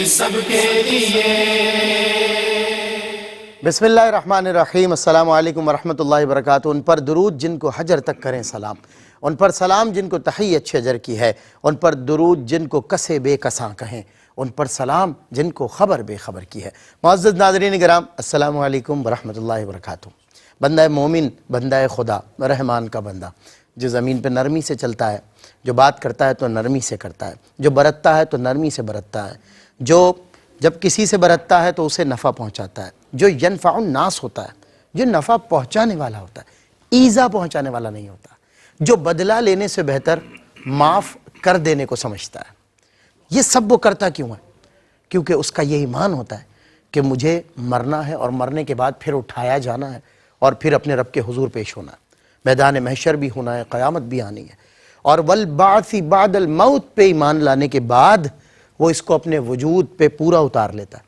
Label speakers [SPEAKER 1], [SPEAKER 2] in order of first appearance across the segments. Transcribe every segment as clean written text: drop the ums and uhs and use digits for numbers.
[SPEAKER 1] سب کے لیے۔
[SPEAKER 2] بسم اللہ الرحمن الرحیم۔ السلام علیکم ورحمۃ اللہ وبرکاتہ۔ ان پر درود جن کو حجر تک کریں سلام، ان پر سلام جن کو تحیت شجر کی ہے، ان پر درود جن کو کسے بے کساں کہیں، ان پر سلام جن کو خبر بے خبر کی ہے۔ معزز ناظرین کرام، السلام علیکم ورحمۃ اللہ وبرکاتہ۔ بندہ مومن، بندہ خدا، رحمان کا بندہ، جو زمین پہ نرمی سے چلتا ہے، جو بات کرتا ہے تو نرمی سے کرتا ہے، جو برتتا ہے تو نرمی سے برتتا ہے، جو جب کسی سے برتتا ہے تو اسے نفع پہنچاتا ہے، جو ینفع الناس ہوتا ہے، جو نفع پہنچانے والا ہوتا ہے، ایذا پہنچانے والا نہیں ہوتا، جو بدلہ لینے سے بہتر معاف کر دینے کو سمجھتا ہے۔ یہ سب وہ کرتا کیوں ہے؟ کیونکہ اس کا یہ ایمان ہوتا ہے کہ مجھے مرنا ہے اور مرنے کے بعد پھر اٹھایا جانا ہے اور پھر اپنے رب کے حضور پیش ہونا ہے، میدان محشر بھی ہونا ہے، قیامت بھی آنی ہے، اور والبعث بعد الموت پہ ایمان لانے کے بعد وہ اس کو اپنے وجود پہ پورا اتار لیتا ہے۔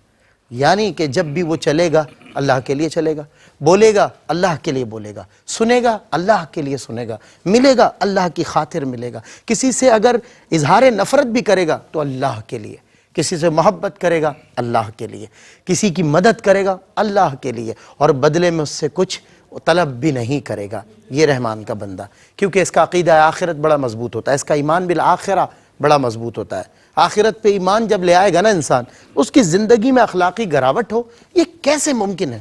[SPEAKER 2] یعنی کہ جب بھی وہ چلے گا اللہ کے لیے چلے گا، بولے گا اللہ کے لیے بولے گا، سنے گا اللہ کے لیے سنے گا، ملے گا اللہ کی خاطر ملے گا، کسی سے اگر اظہار نفرت بھی کرے گا تو اللہ کے لیے، کسی سے محبت کرے گا اللہ کے لیے، کسی کی مدد کرے گا اللہ کے لیے، اور بدلے میں اس سے کچھ طلب بھی نہیں کرے گا۔ یہ رحمان کا بندہ، کیونکہ اس کا عقیدہ آخرت بڑا مضبوط ہوتا ہے، اس کا ایمان بالآخرہ بڑا مضبوط ہوتا ہے۔ آخرت پہ ایمان جب لے آئے گا نا انسان، اس کی زندگی میں اخلاقی گراوٹ ہو، یہ کیسے ممکن ہے؟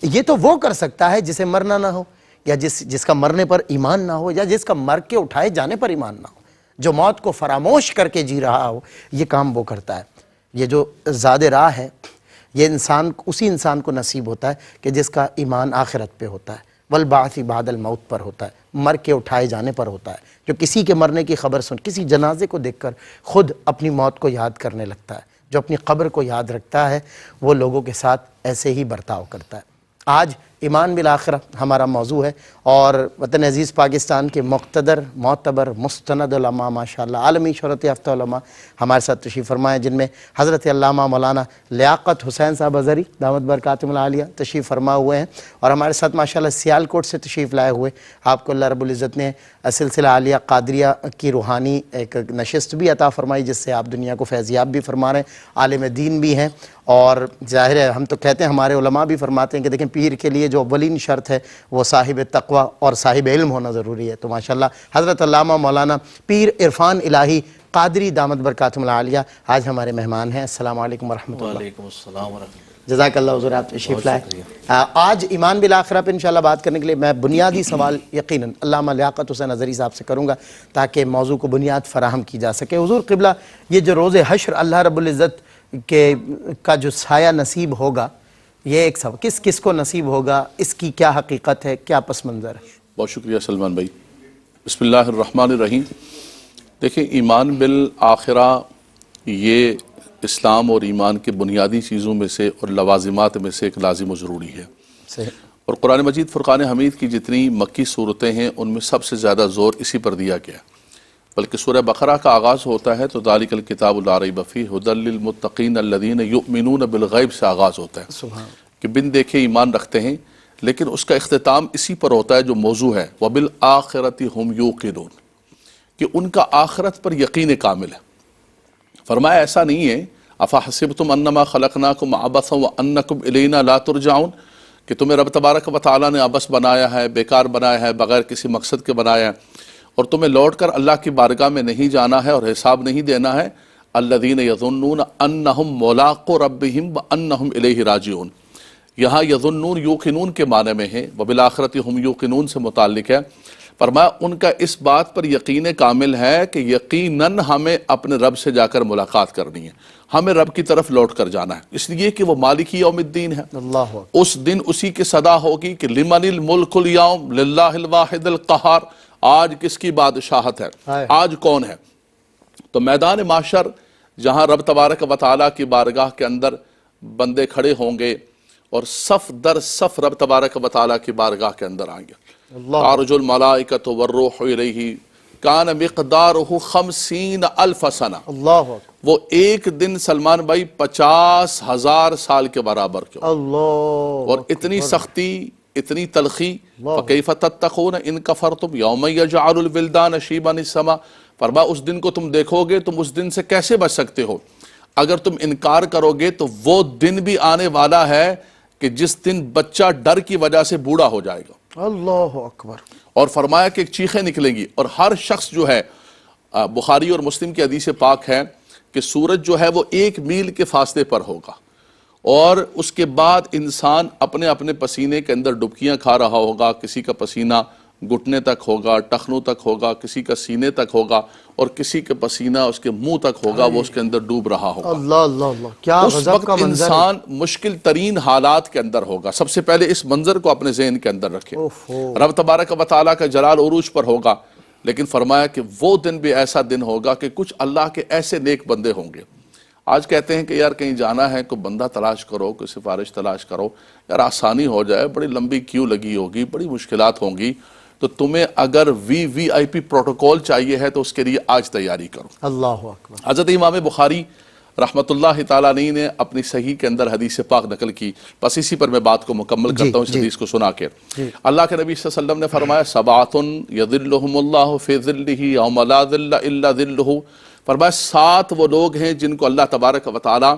[SPEAKER 2] یہ تو وہ کر سکتا ہے جسے مرنا نہ ہو، یا جس کا مرنے پر ایمان نہ ہو، یا جس کا مر کے اٹھائے جانے پر ایمان نہ ہو، جو موت کو فراموش کر کے جی رہا ہو، یہ کام وہ کرتا ہے۔ یہ جو زاد راہ ہے، یہ اسی انسان کو نصیب ہوتا ہے کہ جس کا ایمان آخرت پہ ہوتا ہے، والبعث بعد الموت پر ہوتا ہے، مر کے اٹھائے جانے پر ہوتا ہے، جو کسی کے مرنے کی خبر سن، کسی جنازے کو دیکھ کر خود اپنی موت کو یاد کرنے لگتا ہے، جو اپنی قبر کو یاد رکھتا ہے وہ لوگوں کے ساتھ ایسے ہی برتاؤ کرتا ہے۔ آج ایمان بالآخرہ ہمارا موضوع ہے، اور وطن عزیز پاکستان کے مقتدر، معتبر، مستند علماء، ماشاءاللہ عالمی شہرت یافتہ علماء ہمارے ساتھ تشریف فرمائے، جن میں حضرت علامہ مولانا لیاقت حسین صاحب ازہری دامت برکاتہم العالیہ تشریف فرما ہوئے ہیں، اور ہمارے ساتھ ماشاءاللہ سیالکوٹ سے تشریف لائے ہوئے آپ کو اللہ رب العزت نے سلسلہ عالیہ قادریہ کی روحانی ایک نشست بھی عطا فرمائی، جس سے آپ دنیا کو فیضیاب بھی فرما رہے ہیں، عالم دین بھی ہیں، اور ظاہر ہے ہم تو کہتے ہیں، ہمارے علماء بھی فرماتے ہیں کہ دیکھیں پیر کے لیے جو اولین شرط ہے وہ صاحب تقوی اور صاحب علم ہونا ضروری ہے۔ تو ماشاءاللہ حضرت علامہ مولانا پیر عرفان الہی قادری دامت برکاتہم العالیہ آج ہمارے مہمان ہیں۔ السلام علیکم ورحمۃ اللہ۔
[SPEAKER 3] وعلیکم السلام ورحمۃ اللہ۔
[SPEAKER 2] جزاک اللہ حضور، آپ تشریف لائے۔ آج ایمان بالآخرہ پہ انشاءاللہ بات کرنے کے لیے میں بنیادی سوال یقیناً علامہ لیاقت حسین ازہری صاحب سے کروں گا، تاکہ موضوع کو بنیاد فراہم کی جا سکے۔ حضور قبلہ، یہ جو روز حشر اللہ رب العزت کا جو سایہ نصیب ہوگا، یہ ایک سوال، کس کو نصیب ہوگا، اس کی کیا حقیقت ہے، کیا پس منظر ہے؟
[SPEAKER 3] بہت شکریہ سلمان بھائی۔ بسم اللہ الرحمن الرحیم۔ دیکھیں، ایمان بالآخرہ یہ اسلام اور ایمان کے بنیادی چیزوں میں سے اور لوازمات میں سے ایک لازم و ضروری ہے،
[SPEAKER 2] صحیح۔ اور
[SPEAKER 3] قرآن مجید فرقان حمید کی جتنی مکی صورتیں ہیں ان میں سب سے زیادہ زور اسی پر دیا گیا، بلکہ سورہ بقرہ کا آغاز ہوتا ہے تو ذالک الکتاب لا ریب فیہ ھدی للمتقین الذین یؤمنون بالغیب سے آغاز ہوتا ہے،
[SPEAKER 2] سبحان
[SPEAKER 3] کہ بن دیکھے ایمان رکھتے ہیں، لیکن اس کا اختتام اسی پر ہوتا ہے جو موضوع ہے، وَبِالْآخِرَةِ هُمْ يُوقِنُونَ، کہ ان کا آخرت پر یقین کامل ہے۔ فرمایا ایسا نہیں ہے، افحسبتم انما خلقناکم عبثا وانکم الینا لا ترجعون، کہ تمہیں رب تبارک و تعالیٰ نے عبث بنایا ہے، بیکار بنایا ہے، بغیر کسی مقصد کے بنایا ہے، اور تمہیں لوٹ کر اللہ کی بارگاہ میں نہیں جانا ہے اور حساب نہیں دینا ہے۔ الذین یظنون انہم ملاقو ربہم وانہم الیہ راجعون، یہاں یظنون یوقنون کے معنی میں ہے، وبالآخرۃ ہم یوقنون سے متعلق ہے۔ فرمایا ان کا اس بات پر یقین کامل ہے کہ یقیناً ہمیں اپنے رب سے جا کر ملاقات کرنی ہے، ہمیں رب کی طرف لوٹ کر جانا ہے، اس لیے کہ وہ مالک یوم الدین ہے۔
[SPEAKER 2] اللہ
[SPEAKER 3] اس دن اسی کی صدا ہوگی کہ لمن الملک اليوم للہ الواحد القہار، آج کس کی بادشاہت ہے، آج کون ہے؟ تو میدان محشر جہاں رب تبارک و تعالیٰ کی بارگاہ کے اندر بندے کھڑے ہوں گے اور صف در صف رب تبارک و تعالیٰ کی بارگاہ کے اندر آئیں گے، تعرج الملائکۃ والروح الیہ کان مقدارہ 50,000 سنہ،
[SPEAKER 2] اللہ
[SPEAKER 3] وہ ایک دن سلمان بھائی 50,000 سال کے برابر کیوں،
[SPEAKER 2] اللہ،
[SPEAKER 3] اور اتنی سختی، اتنی تلخی، فَكَيْفَ تَتَّقُونَ إِن كَفَرْتُمْ يَوْمَ يَجْعَلُ الْوِلْدَانَ شِيبًا السَّمَاء، فرما اس دن کو تم دیکھو گے، تم اس دن سے کیسے بچ سکتے ہو؟ اگر تم انکار کرو گے تو وہ دن بھی آنے والا ہے کہ جس دن بچہ ڈر کی وجہ سے بوڑھا ہو جائے گا.
[SPEAKER 2] اللہ اکبر.
[SPEAKER 3] اور فرمایا کہ ایک چیخیں نکلیں گی اور ہر شخص جو ہے، بخاری اور مسلم کی حدیث پاک ہے کہ سورج جو ہے وہ 1 میل کے فاصلے پر ہوگا، اور اس کے بعد انسان اپنے اپنے پسینے کے اندر ڈبکیاں کھا رہا ہوگا. کسی کا پسینہ گھٹنے تک ہوگا، ٹخنوں تک ہوگا، کسی کا سینے تک ہوگا، اور کسی کا پسینہ اس کے منہ تک ہوگا، وہ اس کے اندر ڈوب رہا ہوگا.
[SPEAKER 2] اللہ اللہ اللہ، کیا
[SPEAKER 3] اس
[SPEAKER 2] غضب
[SPEAKER 3] وقت
[SPEAKER 2] کا منظر ہے.
[SPEAKER 3] انسان مشکل ترین حالات کے اندر ہوگا. سب سے پہلے اس منظر کو اپنے ذہن کے اندر رکھیں. رب تبارک و تعالیٰ کا جلال عروج پر ہوگا، لیکن فرمایا کہ وہ دن بھی ایسا دن ہوگا کہ کچھ اللہ کے ایسے نیک بندے ہوں گے. آج کہتے ہیں کہ یار کہیں جانا ہے، کوئی بندہ تلاش کرو، کوئی سفارش تلاش کرو، یار آسانی ہو جائے، بڑی لمبی کیو لگی ہوگی، بڑی مشکلات ہوں گی. تو تمہیں اگر وی آئی پی پروٹوکول چاہیے ہے تو اس کے لیے آج تیاری کرو.
[SPEAKER 2] اللہ اکبر.
[SPEAKER 3] حضرت امام بخاری رحمت اللہ تعالیٰ عنہ نے اپنی صحیح کے اندر حدیث پاک نقل کی. بس اسی پر میں بات کو مکمل کرتا ہوں اس حدیث کو سنا کے. اللہ کے نبی صلی اللہ علیہ وسلم نے فرمایا سبعۃ یظلھم اللہ فی ظلہ یوم لا ظل الا ظلہ. فرمایا 7 وہ لوگ ہیں جن کو اللہ تبارک و تعالیٰ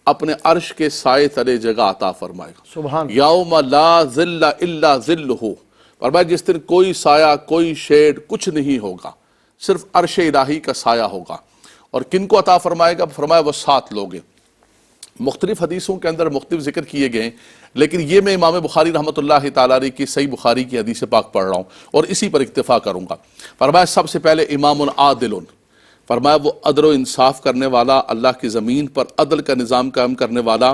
[SPEAKER 3] اپنے عرش کے سائے تلے جگہ عطا فرمائے گا.
[SPEAKER 2] سبحان.
[SPEAKER 3] یوم لا ظل الا ظلہ. فرمایا جس دن کوئی سایہ، کوئی شیڈ، کچھ نہیں ہوگا، صرف عرش الہی کا سایہ ہوگا. اور کن کو عطا فرمائے گا؟ فرمایا وہ 7 لوگ ہیں. مختلف حدیثوں کے اندر مختلف ذکر کیے گئے ہیں، لیکن یہ میں امام بخاری رحمۃ اللہ تعالیٰ علیہ کی صحیح بخاری کی حدیث پاک پڑھ رہا ہوں اور اسی پر اکتفا کروں گا. فرمایا سب سے پہلے امام عادل. فرمایا وہ عدل و انصاف کرنے والا، اللہ کی زمین پر عدل کا نظام قائم کرنے والا.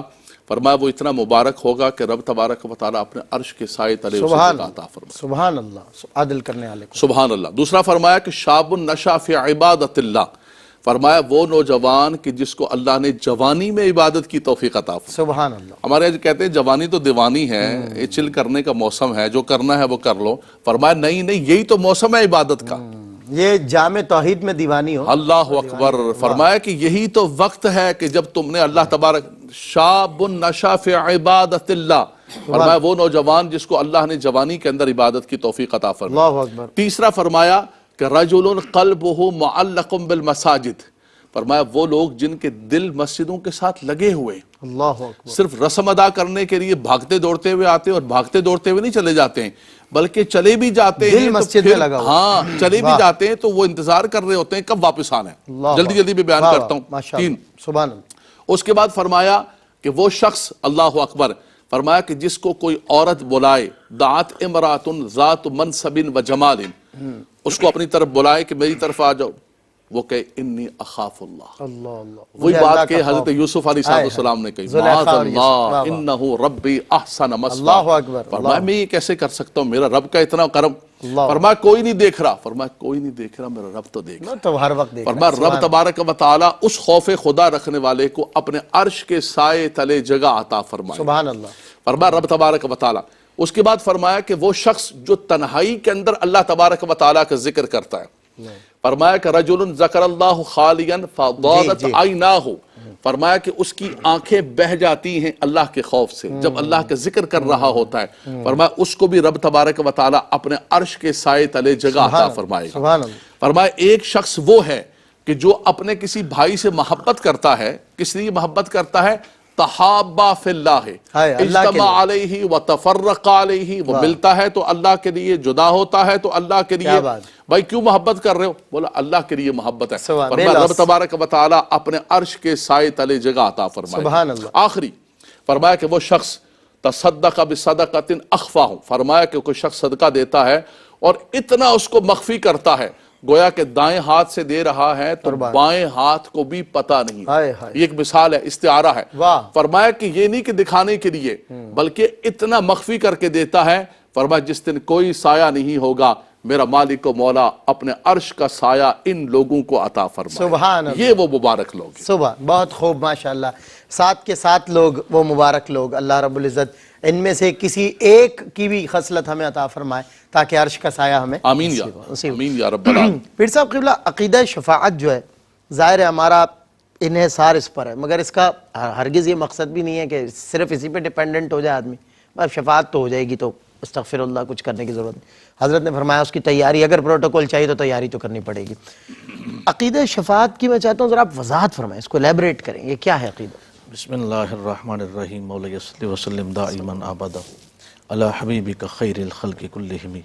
[SPEAKER 3] فرمایا وہ اتنا مبارک ہوگا کہ رب تبارک و تعالیٰ اپنے عرش کے سائے تلے اسے جگہ عطا فرمائے.
[SPEAKER 2] سبحان اللہ، عدل کرنے والے کو.
[SPEAKER 3] سبحان اللہ. دوسرا فرمایا کہ شاب نشا فی عبادت اللہ. فرمایا وہ نوجوان کہ جس کو اللہ نے جوانی میں عبادت کی توفیق عطا فرمائے.
[SPEAKER 2] سبحان اللہ.
[SPEAKER 3] ہمارے یہاں کہتے ہیں جوانی تو دیوانی ہے، یہ چل کرنے کا موسم ہے، جو کرنا ہے وہ کر لو. فرمایا نہیں، یہی تو موسم ہے عبادت کا.
[SPEAKER 2] یہ جامع توحید میں دیوانی ہو.
[SPEAKER 3] اللہ اکبر. فرمایا کہ یہی تو وقت ہے کہ جب تم نے اللہ تبارک شاب نشا فی عبادت اللہ. فرمایا وہ نوجوان جس کو اللہ نے جوانی کے اندر عبادت کی توفیق عطا فرمایا.
[SPEAKER 2] اللہ اکبر.
[SPEAKER 3] تیسرا فرمایا کہ رجل قلبہ معلق بالمساجد. فرمایا وہ لوگ جن کے دل مسجدوں کے ساتھ لگے ہوئے،
[SPEAKER 2] اللہ اکبر.
[SPEAKER 3] صرف رسم ادا کرنے کے لیے بھاگتے دوڑتے ہوئے آتے ہیں، اور بھاگتے دوڑتے ہوئے نہیں چلے جاتے ہیں، بلکہ چلے بھی جاتے ہیں
[SPEAKER 2] دل
[SPEAKER 3] تو
[SPEAKER 2] مسجد میں لگا ہوا.
[SPEAKER 3] ہاں چلے بھی جاتے ہیں تو وہ انتظار کر رہے ہوتے ہیں کب واپس آنا ہے. جلدی جلدی میں بیان کرتا ہوں. 3.
[SPEAKER 2] سبحان اللہ.
[SPEAKER 3] اس کے بعد فرمایا کہ وہ شخص، اللہ اکبر، فرمایا کہ جس کو کوئی عورت بلائے، دعت امرات ذات منصب و جمال، اس کو اپنی طرف بلائے کہ میری طرف آ جاؤ، وہ کہے انی اخاف اللہ.
[SPEAKER 2] اللہ اللہ.
[SPEAKER 3] وہی بات کہ حضرت یوسف علیہ السلام نے کہی معاذ اللہ انہ ربی احسن مثواہ.
[SPEAKER 2] اللہ اکبر.
[SPEAKER 3] فرمایا میں یہ کیسے کر سکتا ہوں، میرا رب کا اتنا کرم. فرمایا کوئی نہیں دیکھ رہا. فرمایا کوئی نہیں دیکھ رہا، میرا رب تو دیکھ رہا.
[SPEAKER 2] تو ہر وقت دیکھ.
[SPEAKER 3] فرمایا رب تبارک و تعالیٰ اس خوف خدا رکھنے والے کو اپنے عرش کے سائے تلے جگہ عطا فرمائے.
[SPEAKER 2] سبحان اللہ.
[SPEAKER 3] فرمایا رب تبارک و تعالیٰ. اس کے بعد فرمایا کہ وہ شخص جو تنہائی کے اندر اللہ تبارک و تعالیٰ کا ذکر کرتا ہے. فرمایا کہ رجل ذکر اللہ خالیا فضاضت عیناہ. فرمایا کہ اس کی آنکھیں بہہ جاتی ہیں اللہ کے خوف سے جب اللہ کا ذکر کر رہا ہوتا ہے. فرمایا اس کو بھی رب تبارک و تعالیٰ اپنے عرش کے سائے تلے جگہ عطا فرمائے گا.
[SPEAKER 2] سبحان اللہ.
[SPEAKER 3] فرمایا ایک شخص وہ ہے کہ جو اپنے کسی بھائی سے محبت کرتا ہے. کس لیے محبت کرتا ہے؟ تحابا فی اللہ، اجتمع علیہ وتفرق علیہ. وہ ملتا ہے تو اللہ کے لیے، جدا ہوتا ہے تو اللہ کے لیے. بھائی کیوں محبت کر رہے ہو؟ بولا اللہ کے لیے محبت ہے. فرمایا رب تبارک و تعالیٰ اپنے عرش کے سائے تلے جگہ عطا فرمائے.
[SPEAKER 2] سبحان اللہ.
[SPEAKER 3] آخری فرمایا کہ وہ شخص تصدق بصدقۃ اخفاہ. فرمایا کہ کوئی شخص صدقہ دیتا ہے اور اتنا اس کو مخفی کرتا ہے، گویا کہ دائیں ہاتھ سے دے رہا ہے تو بائیں ہاتھ کو بھی پتہ نہیں. یہ ایک مثال ہے، استعارہ ہے. فرمایا کہ یہ نہیں کہ دکھانے کے لیے، بلکہ اتنا مخفی کر کے دیتا ہے. فرمایا جس دن کوئی سایہ نہیں ہوگا، میرا مالک و مولا اپنے عرش کا سایہ ان لوگوں کو عطا فرمائے.
[SPEAKER 2] سبحان اللہ.
[SPEAKER 3] یہ وہ مبارک لوگ ہیں.
[SPEAKER 2] سبحان. بہت خوب، ماشاءاللہ. 7 کے 7 لوگ وہ مبارک لوگ. اللہ رب العزت ان میں سے کسی ایک کی بھی خصلت ہمیں عطا فرمائے تاکہ عرش کا سایہ ہمیں.
[SPEAKER 3] آمین یا رب العالمین.
[SPEAKER 2] پیر صاحب قبلہ، عقیدہ شفاعت جو ہے، ظاہر ہے ہمارا انحصار اس پر ہے، مگر اس کا ہرگز یہ مقصد بھی نہیں ہے کہ صرف اسی پہ ڈیپینڈنٹ ہو جائے آدمی. اب شفاعت تو ہو جائے گی تو استغفر اللہ کچھ کرنے کی ضرورت نہیں. حضرت نے فرمایا اس کی تیاری، اگر پروٹوکول چاہیے تو تیاری تو کرنی پڑے گی. عقیدہ شفاعت کی میں چاہتا ہوں ذرا آپ وضاحت فرمائیں، اس کو ایلیبریٹ کریں، یہ کیا ہے عقیدہ؟
[SPEAKER 1] بسم اللہ الرحمن الرحیم. مولا صلی وسلم دائما ابدا علی حبیبک خیر الخلق کلہم.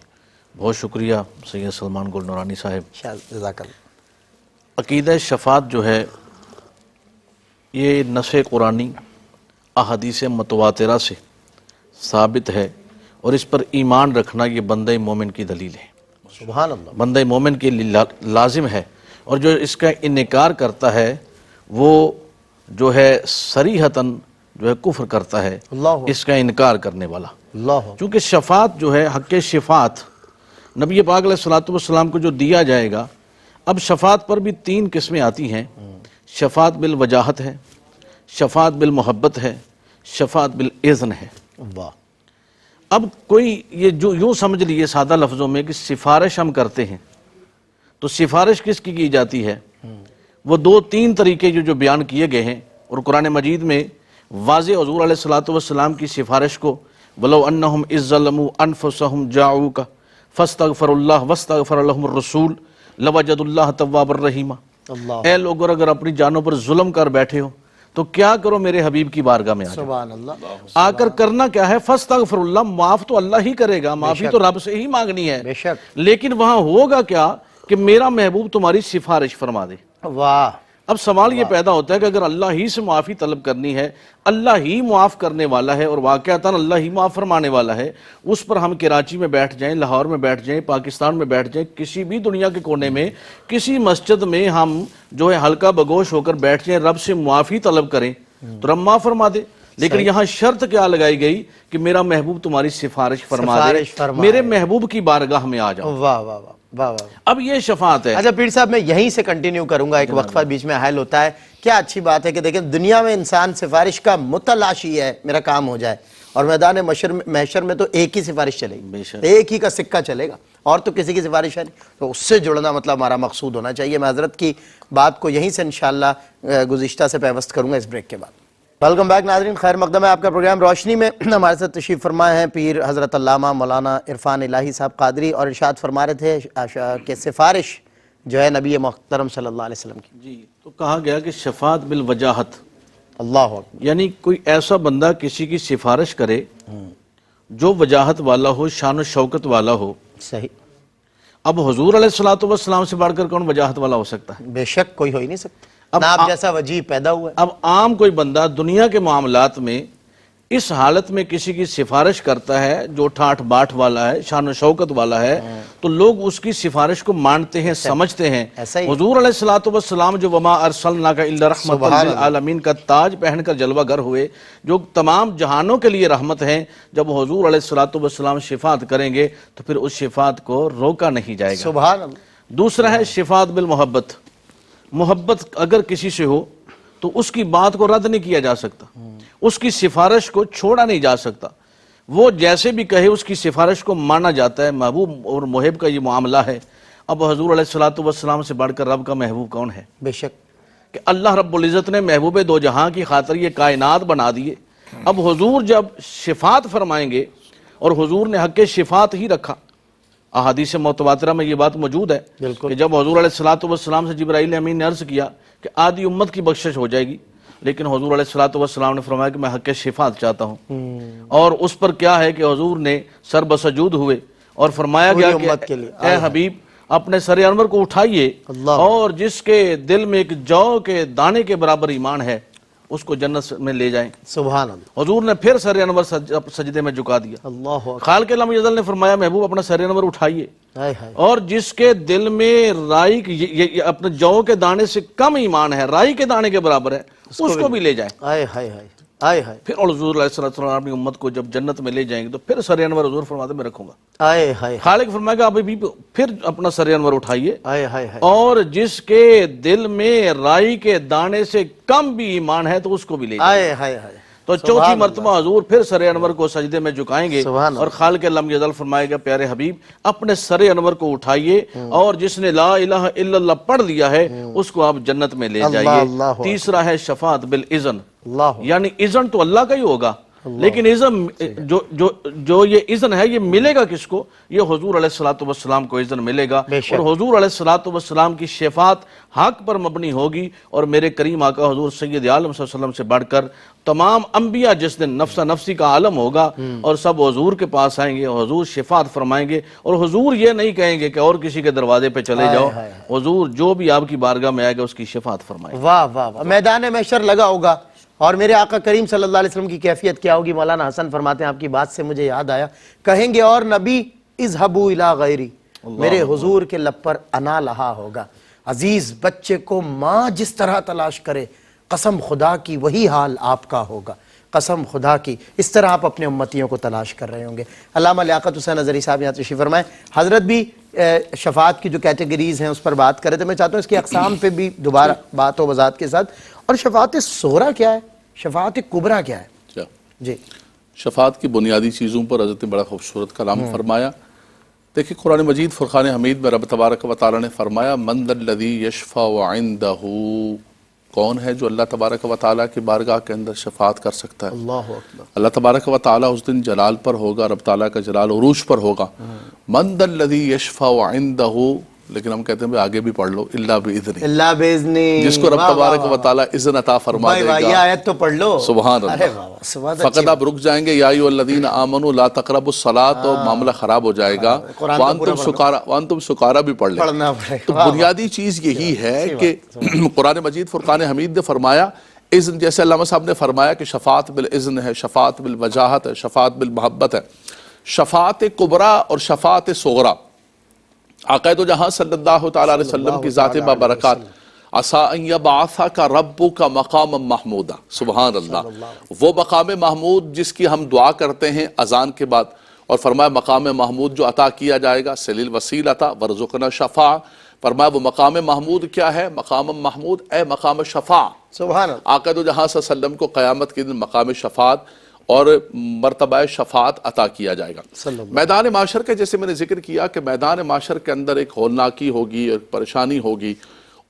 [SPEAKER 1] بہت شکریہ سید سلمان گل نورانی صاحب.
[SPEAKER 2] جزاک اللہ.
[SPEAKER 1] عقیدہ شفاعت جو ہے یہ نص قرآنی احادیث متواترہ سے ثابت ہے، اور اس پر ایمان رکھنا یہ بندہ مومن کی دلیل ہے،
[SPEAKER 2] سبحان اللہ.
[SPEAKER 1] بندہ مومن کے لیے لازم ہے. اور جو اس کا انکار کرتا ہے وہ جو ہے صریحتاً جو ہے کفر کرتا ہے،
[SPEAKER 2] اللہ
[SPEAKER 1] اس کا انکار کرنے والا.
[SPEAKER 2] اللہ.
[SPEAKER 1] چونکہ شفاعت جو ہے حق شفاعت نبی پاک علیہ الصلوۃ والسلام کو جو دیا جائے گا. اب شفاعت پر بھی 3 قسمیں آتی ہیں. شفاعت بالوجاہت ہے، شفاعت بالمحبت ہے، شفاعت بالاذن ہے.
[SPEAKER 2] واہ.
[SPEAKER 1] اب کوئی یہ جو یوں سمجھ لیے سادہ لفظوں میں کہ سفارش ہم کرتے ہیں، تو سفارش کس کی جاتی ہے؟ وہ 2-3 طریقے جو بیان کیے گئے ہیں، اور قرآن مجید میں واضح حضور علیہ الصلوۃ والسلام کی سفارش کو وَلَوْ أَنَّهُمْ إِذ ظَّلَمُوا أَنفُسَهُمْ جَاءُوكَ فَاسْتَغْفَرُوا اللَّهَ وَاسْتَغْفَرَ لَهُمُ الرَّسُولُ لَوَجَدُوا اللَّهَ تَوَّابًا رَحِيمًا.
[SPEAKER 2] اللہ.
[SPEAKER 1] اے لوگو اگر اپنی جانوں پر ظلم کر بیٹھے ہو تو کیا کرو میرے حبیب کی بارگاہ میں آ جاؤ.
[SPEAKER 2] سبحان اللہ.
[SPEAKER 1] آ کر کرنا کیا ہے؟ فاستغفر اللہ، معاف تو اللہ ہی کرے گا، معافی تو رب سے ہی مانگنی ہے.
[SPEAKER 2] بے شک.
[SPEAKER 1] لیکن وہاں ہوگا کیا کہ میرا محبوب تمہاری سفارش فرما دے.
[SPEAKER 2] واہ.
[SPEAKER 1] اب سوال یہ پیدا ہوتا ہے کہ اگر اللہ ہی سے معافی طلب کرنی ہے، اللہ ہی معاف کرنے والا ہے اور واقعتاً اللہ ہی معاف فرمانے والا ہے، اس پر ہم کراچی میں بیٹھ جائیں، لاہور میں بیٹھ جائیں، پاکستان میں بیٹھ جائیں، کسی بھی دنیا کے کونے میں کسی مسجد میں ہم جو ہے ہلکا بگوش ہو کر بیٹھ جائیں، رب سے معافی طلب کریں تو رب معاف فرما دے. لیکن یہاں شرط کیا لگائی گئی کہ میرا محبوب تمہاری سفارش فرما دے، میرے محبوب کی بارگاہ میں آ جاؤ.
[SPEAKER 2] واہ واہ واہ واہ واہ.
[SPEAKER 1] اب یہ شفاعت ہے.
[SPEAKER 2] اچھا پیر صاحب میں یہیں سے کنٹینیو کروں گا، ایک وقفہ بیچ میں حائل ہوتا ہے. کیا اچھی بات ہے کہ دیکھیں دنیا میں انسان سفارش کا متلاشی ہے، میرا کام ہو جائے، اور میدان محشر میں تو ایک ہی سفارش چلے گی، ایک ہی کا سکہ چلے گا، اور تو کسی کی سفارش ہے نہیں. تو اس سے جڑنا مطلب ہمارا مقصود ہونا چاہیے. میں حضرت کی بات کو یہیں سے انشاءاللہ گزشتہ سے پیوست کروں گا اس بریک کے بعد. ویلکم بیک ناظرین، خیر مقدم ہے آپ کا پروگرام روشنی میں. ہمارے ساتھ تشریف فرمائے ہیں پیر حضرت علامہ مولانا عرفان الہی صاحب قادری، اور ارشاد فرما رہے تھے کہ سفارش جو ہے نبی محترم صلی اللہ علیہ وسلم کی.
[SPEAKER 1] جی تو کہا گیا کہ شفاعت بالوجاہت،
[SPEAKER 2] اللہ اکبر.
[SPEAKER 1] یعنی کوئی ایسا بندہ کسی کی سفارش کرے جو وجاہت والا ہو، شان و شوکت والا ہو.
[SPEAKER 2] صحیح.
[SPEAKER 1] اب حضور علیہ الصلوۃ والسلام سے بڑھ کر کون وجاہت والا ہو سکتا ہے؟
[SPEAKER 2] بے شک کوئی ہو ہی نہیں سکتا. نہ آپ جیسا وجیہ پیدا ہوا ہے.
[SPEAKER 1] اب عام کوئی بندہ دنیا کے معاملات میں اس حالت میں کسی کی سفارش کرتا ہے جو ٹھاٹھ باٹھ والا ہے، شان و شوکت والا ہے، تو لوگ اس کی سفارش کو مانتے ہیں، سمجھتے ہیں. حضور علیہ الصلوۃ والسلام جو وما ارسلناک الا رحمۃ للعالمین کا تاج پہن کر جلوہ گر ہوئے، جو تمام جہانوں کے لیے رحمت ہیں، جب حضور علیہ الصلوۃ والسلام شفاعت کریں گے تو پھر اس شفاعت کو روکا نہیں جائے گا.
[SPEAKER 2] سبحان اللہ.
[SPEAKER 1] دوسرا ہے شفاعت بالمحبت. محبت اگر کسی سے ہو تو اس کی بات کو رد نہیں کیا جا سکتا، اس کی سفارش کو چھوڑا نہیں جا سکتا. وہ جیسے بھی کہے اس کی سفارش کو مانا جاتا ہے. محبوب اور محب کا یہ معاملہ ہے. اب حضور علیہ الصلوۃ والسلام سے بڑھ کر رب کا محبوب کون ہے؟
[SPEAKER 2] بے شک.
[SPEAKER 1] کہ اللہ رب العزت نے محبوب دو جہاں کی خاطر یہ کائنات بنا دیے. اب حضور جب شفاعت فرمائیں گے، اور حضور نے حق شفاعت ہی رکھا، احادیث متواترہ میں یہ بات موجود ہے کہ جب حضور علیہ الصلوۃ والسلام سے جبرائیل امین نے عرض کیا کہ آدھی امت کی بخشش ہو جائے گی، لیکن حضور علیہ الصلوۃ والسلام نے فرمایا کہ میں حق شفاعت چاہتا ہوں. اور اس پر کیا ہے کہ حضور نے سر بسجود ہوئے اور فرمایا گیا کہ اے حبیب اپنے سر انور کو اٹھائیے، اور جس کے دل میں ایک جو کے دانے کے برابر ایمان ہے اس کو جنت میں لے جائیں.
[SPEAKER 2] سبحان اللہ.
[SPEAKER 1] حضور نے پھر سر انور سجدے میں جھکا دیا.
[SPEAKER 2] اللہ
[SPEAKER 1] خالق لم یزل نے فرمایا محبوب اپنا سر انور اٹھائیے،
[SPEAKER 2] ہائے ہائے.
[SPEAKER 1] اور جس کے دل میں رائی اپنے جو کے دانے سے کم ایمان ہے، رائی کے دانے کے برابر ہے، اس کو بھی لے جائیں.
[SPEAKER 2] ہائے ہائے ہائے ہائے ہائے.
[SPEAKER 1] پھر حضور علیہ السلام اپنی امت کو جب جنت میں لے جائیں گے تو پھر سر انور حضور فرماتے میں رکھوں گا.
[SPEAKER 2] ہائے ہائے.
[SPEAKER 1] خالق فرمائے گا ابھی پھر اپنا سر انور اٹھائیے،
[SPEAKER 2] ہائے ہائے ہائے.
[SPEAKER 1] اور جس کے دل میں رائی کے دانے سے کم بھی ایمان ہے تو اس کو بھی لے جائیں.
[SPEAKER 2] ہائے ہائے ہائے.
[SPEAKER 1] تو چوتھی مرتبہ حضور پھر سر انور کو سجدے میں جھکائیں گے، اور خالق لم یزل فرمائے گا پیارے حبیب اپنے سر انور کو اٹھائیے، اور جس نے لا الہ الا اللہ پڑھ لیا ہے اس کو آپ جنت میں لے جائیے. تیسرا ہے شفاعت بالاذن، یعنی اذن تو اللہ کا ہی ہوگا، لیکن اذن جو یہ اذن ہے یہ ملے گا کس کو؟ یہ حضور علیہ الصلوۃ والسلام کو اذن ملے گا، اور حضور علیہ الصلوۃ والسلام کی شفاعت حق پر مبنی ہوگی، اور میرے کریم آقا حضور سید عالم صلی اللہ علیہ وسلم سے بڑھ کر تمام انبیاء جس دن نفسا نفسی کا عالم ہوگا اور سب حضور کے پاس آئیں گے، حضور شفاعت فرمائیں گے، اور حضور یہ نہیں کہیں گے کہ اور کسی کے دروازے پہ چلے جاؤ، حضور جو بھی آپ کی بارگاہ میں آئے گا اس کی شفاعت فرمائیں گے۔
[SPEAKER 2] واہ واہ واہ، میدان محشر لگا ہوگا، اور میرے آقا کریم صلی اللہ علیہ وسلم کی کیفیت کیا ہوگی؟ مولانا حسن فرماتے ہیں، آپ کی بات سے مجھے یاد آیا، کہیں گے اور نبی اذهبوا الی غیری، میرے حضور کے لب پر انا لہا ہوگا۔ عزیز بچے کو ماں جس طرح تلاش کرے، قسم خدا کی وہی حال آپ کا ہوگا، قسم خدا کی، اس طرح آپ اپنے امتیوں کو تلاش کر رہے ہوں گے۔ علامہ لیاقت حسین اظہری صاحب یہاں تشریف فرمائیں، حضرت بھی شفاعت کی جو کیٹیگریز ہیں اس پر بات کرے تو میں چاہتا ہوں اس کی اقسام پہ بھی دوبارہ بات و وضاحت کے ساتھ، اور شفاعت صغریٰ کیا ہے، شفاعت کبریٰ کیا ہے؟ جی،
[SPEAKER 3] شفاعت کی بنیادی چیزوں پر حضرت نے بڑا خوبصورت کلام فرمایا۔ دیکھیں قرآن مجید فرقان حمید میں رب تبارک و تعالی نے فرمایا من ذا الذی یشفع عندہ، کون ہے جو اللہ تبارک و تعالیٰ کی بارگاہ کے اندر شفاعت کر سکتا ہے؟
[SPEAKER 2] اللہ اکبر۔
[SPEAKER 3] اللہ تبارک و تعالیٰ اس دن جلال پر ہوگا، رب تعالیٰ کا جلال عروج پر ہوگا۔ من ذا الذی یشفع عندہ، لیکن ہم کہتے ہیں آگے بھی پڑھ لو، الا باذنہ،
[SPEAKER 2] اللہ باذنہ،
[SPEAKER 3] جس کو رب تبارک و تعالیٰ اذن عطا فرما دے
[SPEAKER 2] یہ
[SPEAKER 3] گا۔
[SPEAKER 2] آیت تو پڑھ لو،
[SPEAKER 3] سبحان
[SPEAKER 2] ارے
[SPEAKER 3] اللہ۔
[SPEAKER 2] واہ واہ، سبحان
[SPEAKER 3] فقط آپ رک جائیں گے، یا ایھا الذین آمنوا لا تقربوا الصلاۃ، تو معاملہ خراب ہو جائے گا۔ وانتم سکارا بھی پڑھ لیں۔
[SPEAKER 2] پڑھنا پڑے
[SPEAKER 3] تو بنیادی چیز یہی ہے کہ قرآن مجید فرقان حمید نے فرمایا اذن، جیسے علامہ صاحب نے فرمایا کہ شفاعت بالاذن ہے، شفاعت بالوجاہت ہے، شفاعت بالمحبت ہے، شفاعت کبریٰ اور شفاعت صغریٰ آقائد و جہاں صلی اللہ تعالیٰ علیہ وسلم کی ذات بابرکات، عسیٰ ان یبعثک ربک مقاما محمودا، سبحان اللہ، وہ مقام محمود جس کی ہم دعا کرتے ہیں اذان کے بعد، اور فرمایا مقام محمود جو عطا کیا جائے گا سلیل وسیلۃ ورزقنا شفاع، فرمایا وہ مقام محمود کیا ہے؟ مقام محمود اے مقام شفاع،
[SPEAKER 2] سبحان اللہ۔
[SPEAKER 3] آقا دو جہاں صلی اللہ علیہ وسلم کو قیامت کے دن مقام شفاعت اور مرتبہ شفاعت عطا کیا جائے گا۔ میدان معاشر کے جیسے میں نے ذکر کیا کہ میدان معاشر کے اندر ایک ہولناکی ہوگی، ایک پریشانی ہوگی،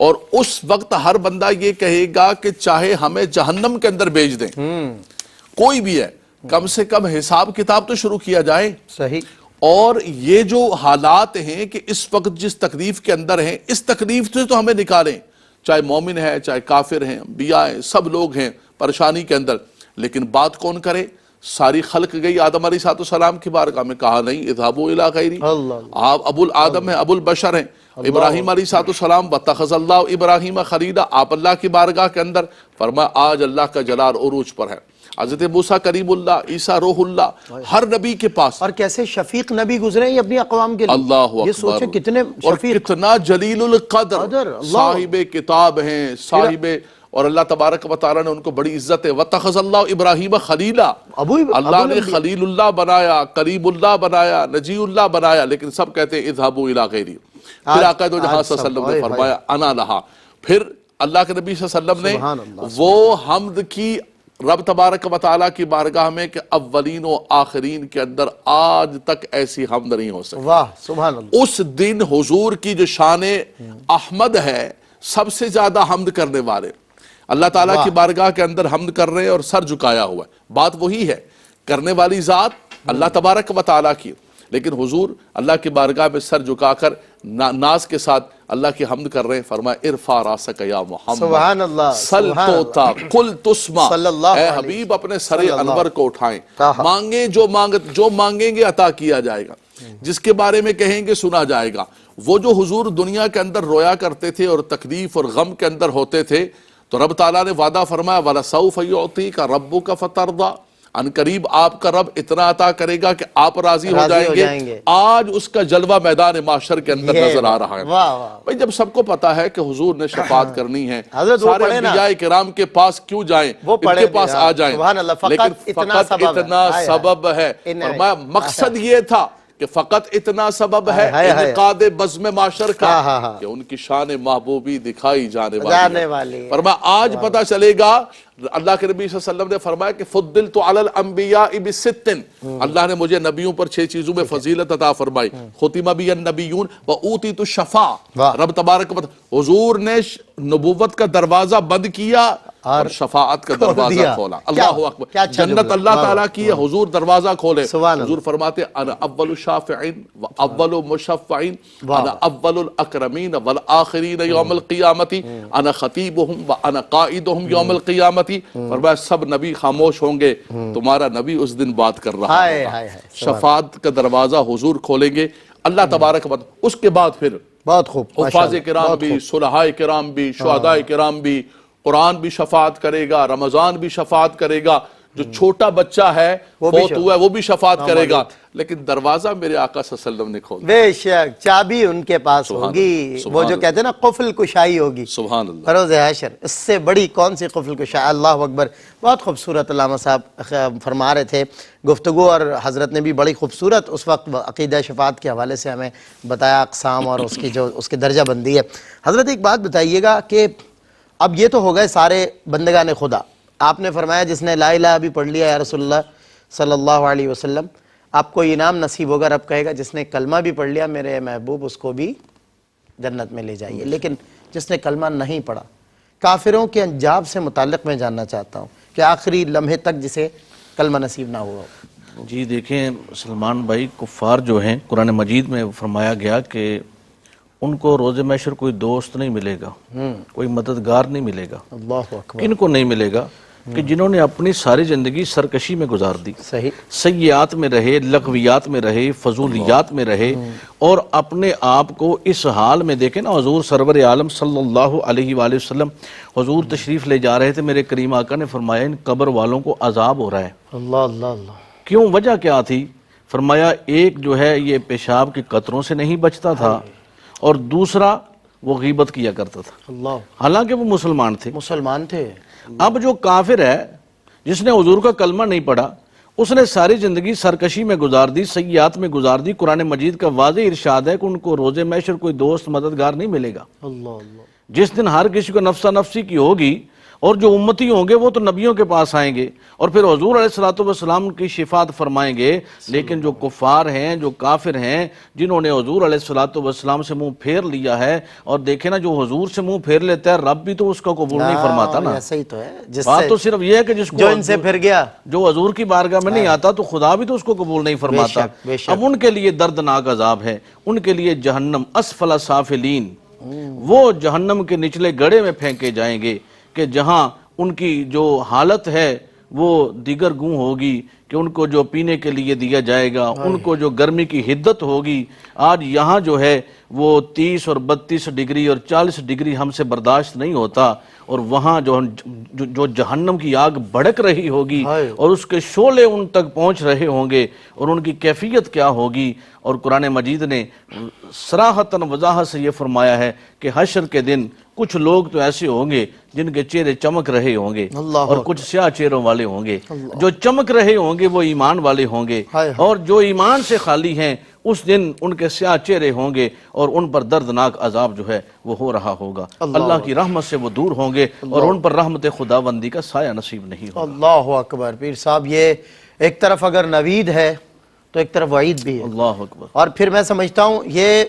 [SPEAKER 3] اور اس وقت ہر بندہ یہ کہے گا کہ چاہے ہمیں جہنم کے اندر بھیج دیں، کوئی بھی ہے، کم سے کم حساب کتاب تو شروع کیا جائے۔
[SPEAKER 2] صحیح۔
[SPEAKER 3] اور یہ جو حالات ہیں کہ اس وقت جس تکلیف کے اندر ہیں، اس تکلیف سے تو ہمیں نکالیں، چاہے مومن ہے، چاہے کافر ہیں، انبیاء ہیں، سب لوگ ہیں پریشانی کے اندر، لیکن بات کون کرے؟ ساری خلق گئی آدم علیہ السلام کی بارگاہ میں، کہا نہیں اذهبوا الی غیری، آپ ابو الآدم ہیں، ابو البشر ہیں، ابراہیم علیہ السلام واتخذ اللہ ابراہیم خلیلا، آپ اللہ کی بارگاہ کے اندر، فرمایا آج اللہ کا جلال عروج پر ہے۔ حضرت موسیٰ کریم اللہ، عیسیٰ روح اللہ، ہر نبی کے پاس،
[SPEAKER 2] اور کیسے شفیق نبی گزرے ہیں اپنی اقوام کے لیے،
[SPEAKER 3] اللہ اکبر،
[SPEAKER 2] یہ سوچیں کتنے
[SPEAKER 3] اور
[SPEAKER 2] شفیق،
[SPEAKER 3] کتنا جلیل القدر صاحب کتاب ہیں، صاحب، اور اللہ تبارک و تعالیٰ نے ان کو بڑی عزت ہے۔ واتخذ اللہ ابراہیم خلیلا، اللہ نے خلیل اللہ بنایا، کریم اللہ بنایا، نجی اللہ بنایا، لیکن سب کہتے ہیں اذهبوا الی غیری۔ پھر آقا دو جہاں صلی اللہ علیہ وسلم نے فرمایا انا لہا، پھر اللہ کے نبی صلی اللہ علیہ وسلم نے وہ حمد کی رب تبارک و تعالیٰ کی بارگاہ میں کہ اولین و آخرین کے اندر آج تک ایسی حمد نہیں ہو سکتی۔
[SPEAKER 2] واہ سبحان اللہ۔
[SPEAKER 3] اس دن حضور کی جو شان احمد ہے، سب سے زیادہ حمد کرنے والے اللہ تعالیٰ کی بارگاہ کے اندر حمد کر رہے ہیں اور سر جھکایا ہوا ہے۔ بات وہی ہے، کرنے والی ذات اللہ تبارک و تعالیٰ کی، لیکن حضور اللہ کی بارگاہ میں سر جھکا کر ناز کے ساتھ اللہ کی حمد کر رہے ہیں۔ فرمایا ارفع راسک یا محمد،
[SPEAKER 2] سبحان اللہ،
[SPEAKER 3] سل توتا قل تسمع، اے حبیب اپنے سر انور کو اٹھائیں، مانگیں جو مانگیں گے عطا کیا جائے گا، جس کے بارے میں کہیں گے سنا جائے گا۔ وہ جو حضور دنیا کے اندر رویا کرتے تھے اور تکلیف اور غم کے اندر ہوتے تھے، تو رب تعالیٰ نے وعدہ فرمایا وَلَسَوْفَ يُعْطِيكَ رَبُّكَ فَتَرْضَى، ان قریب آپ کا رب اتنا عطا کرے گا کہ آپ راضی ہو جائیں گے۔ آج اس کا جلوہ میدان معاشر کے اندر نظر آ رہا ہے۔ بھئی جب سب کو پتا ہے کہ حضور نے شفاعت کرنی ہے، سارے انبیاء کرام کے پاس کیوں جائیں، ان کے پاس آ جائیں، لیکن فقط اتنا سبب ہے۔ فرمایا مقصد یہ تھا کہ فقط اتنا سبب ہے انعقاد بزم معاشر کا کہ ان کی شان محبوبی دکھائی جانے والی ہے۔ فرمایا آج پتہ چلے گا، اللہ کے نبی صلی اللہ علیہ وسلم نے فرمایا کہ فضلت علی الانبیاء بست، اللہ نے مجھے نبیوں پر 6 چیزوں میں فضیلت عطا فرمائی، ختم بی النبیون وأوتیت الشفاعہ، رب تبارک و تعالی حضور نے نبوت کا دروازہ بند کیا اور شفاعت کا دروازہ کھولا. اللہ اکبر.
[SPEAKER 2] کیا اچھا
[SPEAKER 3] جنت
[SPEAKER 2] جملہ.
[SPEAKER 3] اللہ تعالیٰ کی ہے, حضور دروازہ کھولے.
[SPEAKER 2] سبحان اللہ.
[SPEAKER 3] حضور فرماتے انا اول الشافعین و اول مشفعین انا اول الاکرمین والآخرین یوم القیامت انا خطیبہم و انا قائدہم یوم القیامت. فرمایا سب نبی خاموش ہوں گے, تمہارا نبی اس دن بات کر رہا ہوگا. شفاعت کا دروازہ حضور کھولیں گے اللہ تبارک و تعالیٰ. اس کے بعد پھر
[SPEAKER 2] بہت خوب,
[SPEAKER 3] حفاظ کرام بھی, صلحاء کرام بھی, شہداء کرام بھی, قرآن بھی شفاعت کرے گا, رمضان بھی شفاعت کرے گا, جو چھوٹا بچہ ہے فوت ہوا ہے وہ بھی شفاعت کرے گا. لیکن دروازہ میرے آقا صلی اللہ علیہ وسلم نے کھولا.
[SPEAKER 2] بے شک چابی ان کے پاس ہوگی, وہ جو کہتے ہیں نا قفل کشائی ہوگی
[SPEAKER 3] سبحان اللہ.
[SPEAKER 2] فروز حشر, اس سے بڑی کون سی قفل کشائی. اللہ اکبر. بہت خوبصورت علامہ صاحب فرما رہے تھے گفتگو, اور حضرت نے بھی بڑی خوبصورت اس وقت عقیدہ شفاعت کے حوالے سے ہمیں بتایا اقسام اور اس کی جو اس کی درجہ بندی ہے. حضرت ایک بات بتائیے گا کہ اب یہ تو ہو گئے سارے بندگان خدا, آپ نے فرمایا جس نے لا الہ بھی پڑھ لیا یا رسول اللہ صلی اللہ علیہ وسلم, آپ کو انعام نصیب ہوگا. رب کہے گا جس نے کلمہ بھی پڑھ لیا میرے محبوب اس کو بھی جنت میں لے جائیے. لیکن جس نے کلمہ نہیں پڑھا, کافروں کے انجام سے متعلق میں جاننا چاہتا ہوں کہ آخری لمحے تک جسے کلمہ نصیب نہ ہوا.
[SPEAKER 1] جی دیکھیں سلمان بھائی, کفار جو ہیں قرآن مجید میں فرمایا گیا کہ ان کو روز محشر کوئی دوست نہیں ملے گا, کوئی مددگار نہیں ملے گا.
[SPEAKER 2] اللہ اکبر.
[SPEAKER 1] کن کو نہیں ملے گا؟ کہ جنہوں نے اپنی ساری زندگی سرکشی میں گزار دی,
[SPEAKER 2] صحیح,
[SPEAKER 1] سیئات میں رہے, لغویات میں رہے, فضولیات میں رہے, اور اپنے آپ کو اس حال میں دیکھیں نا. حضور سرور عالم صلی اللہ علیہ وآلہ وسلم حضور تشریف لے جا رہے تھے, میرے کریم آقا نے فرمایا ان قبر والوں کو عذاب ہو رہا ہے.
[SPEAKER 2] اللہ اللہ اللہ.
[SPEAKER 1] کیوں, وجہ کیا تھی؟ فرمایا ایک جو ہے یہ پیشاب کے قطروں سے نہیں بچتا تھا, اور دوسرا وہ غیبت کیا کرتا تھا.
[SPEAKER 2] اللہ,
[SPEAKER 1] حالانکہ وہ مسلمان تھے.
[SPEAKER 2] مسلمان تھے.
[SPEAKER 1] اب جو کافر ہے جس نے حضور کا کلمہ نہیں پڑھا, اس نے ساری زندگی سرکشی میں گزار دی, سیئات میں گزار دی. قرآن مجید کا واضح ارشاد ہے کہ ان کو روز محشر کوئی دوست مددگار نہیں ملے گا.
[SPEAKER 2] اللہ اللہ.
[SPEAKER 1] جس دن ہر کسی کو نفسہ نفسی کی ہوگی, اور جو امتی ہوں گے وہ تو نبیوں کے پاس آئیں گے اور پھر حضور علیہ السلام کی شفاعت فرمائیں گے. لیکن جو کفار ہیں, جو کافر ہیں, جنہوں نے حضور علیہ السلام سے منہ پھیر لیا ہے, اور دیکھیں نا جو حضور سے منہ پھیر لیتا ہے رب بھی تو اس کا قبول نہیں فرماتا نا.
[SPEAKER 2] ایسا ہی تو ہے,
[SPEAKER 1] بات تو صرف یہ ہے کہ جس کو
[SPEAKER 2] جو ان سے پھر گیا,
[SPEAKER 1] جو حضور کی بارگاہ میں نہیں آتا تو خدا بھی تو اس کو قبول نہیں فرماتا. اب ان کے لیے دردناک عذاب ہے, ان کے لیے جہنم اسفل سافلین, وہ جہنم کے نچلے گڑھے میں پھینکے جائیں گے کہ جہاں ان کی جو حالت ہے وہ دیگر گوں ہوگی, کہ ان کو جو پینے کے لیے دیا جائے گا, ان کو جو گرمی کی حدت ہوگی. آج یہاں جو ہے وہ 30 اور 32 ڈگری اور 40 ڈگری ہم سے برداشت نہیں ہوتا, اور وہاں جو جہنم کی آگ بھڑک رہی ہوگی اور اس کے شعلے ان تک پہنچ رہے ہوں گے, اور ان کی کیفیت کیا ہوگی. اور قرآن مجید نے صراحتاً وضاحت سے یہ فرمایا ہے کہ حشر کے دن کچھ لوگ تو ایسے ہوں گے جن کے چہرے چمک رہے ہوں گے, اور کچھ سیاہ چہروں والے ہوں گے. جو چمک رہے ہوں گے وہ ایمان والے ہوں گے, اور جو ایمان سے خالی ہیں اس دن ان کے سیاہ چہرے ہوں گے, اور ان پر دردناک عذاب جو ہے وہ ہو رہا ہوگا. اللہ کی رحمت سے وہ دور ہوں گے, اور ان پر رحمت خداوندی کا سایہ نصیب نہیں ہوگا.
[SPEAKER 2] اللہ اکبر. پیر صاحب یہ ایک طرف اگر نوید ہے تو ایک طرف وعید بھی ہے.
[SPEAKER 1] اللہ اکبر.
[SPEAKER 2] اور پھر میں سمجھتا ہوں یہ